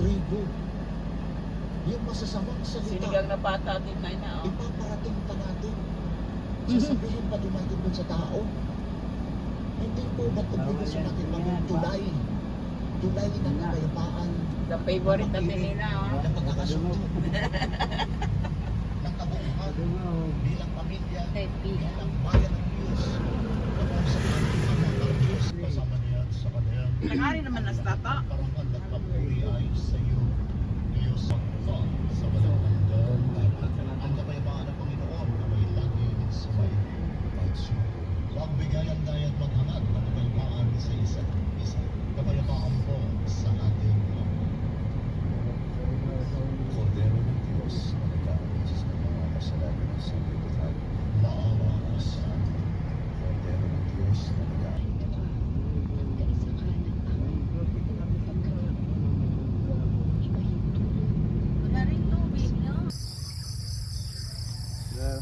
tribo. Yung masasamang salita, Sinigang na bata din na oh. ipaparating pa natin. Sasabihin pa din natin dun sa tao. Hindi po ba't gusto natin maging tulay? Tulay ng kapayapaan, The favorite natin nila oh. ng pagkakasundo, ng kabuuhan, bilang pamilya, bilang bayan ng Diyos. Kapag sa pagkakasundo ng Diyos, kasama niya sa kanya. Nangari naman na sa tata. Parangal at papuri ay sa iyo, Diyos ang Panginoon, sa walang hanggan. Ang kapayapaan ng Panginoon na may laging sumay pagsuko. Huwag bigayan dayat maghangad ng kapayapaan sa isa't isa. Kapayapaan po sa ating Kordero ng Diyos na nag-aalis sa mga kasalanan ng sanlibutan. Maawa ka sa atin. Kordero ng Diyos na nag-aalis. Wala rin tubig, no?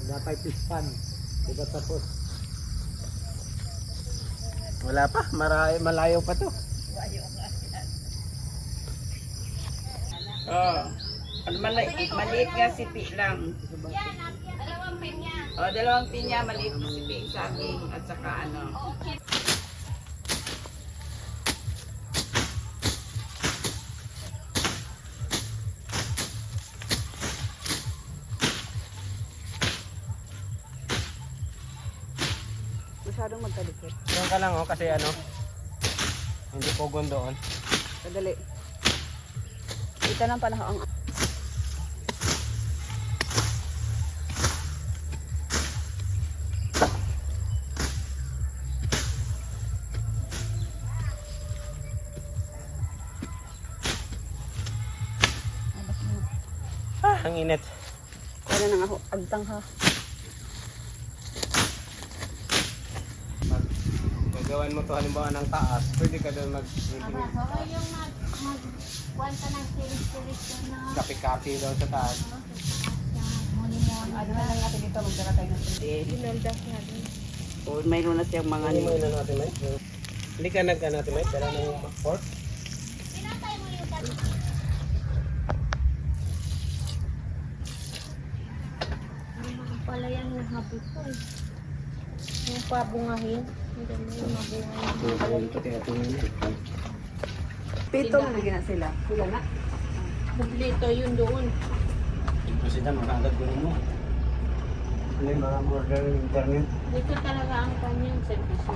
Dapat pispan. Diba tapos? Wala pa, malayo pa to. Oh. Maliit nga sipi lang. Dalawang pinya. Oh, dalawang pinya, maliit na sipi, saging, at saka ano. Masyadong magkalikit. Doon ka lang oh, kasi ano, hindi pogon doon. Sadali. Ito ng panahon. Ang init. Kaya nang ako, agtang ha. Gagawan mo to halimbawa ng taas, pwede ka doon Baka yung magkwanta ng silis-silis na kapi-kapi doon sa taas. muni-muni. Ano na lang natin dito, magdala tayo ng sundin. Inaldas na din. O, mayroon na siyang mga Ano mo na natin, Mike? Hindi ka nag-ano natin, Mike? Dala ng pork? Pinatay mo yung dali. Pala yan yung habit ko eh. Yung pabungahin. Hindi mo yung mabungahin. Pito na lagi na sila. Sila na. Bublito yun doon. Kasi na, makagad ko mo. Ano yung mga order ng internet? Dito talaga ang kanyang service.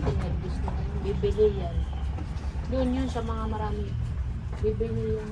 Sinabis na. Bibili yan. Doon yun sa mga marami. Bibili yan.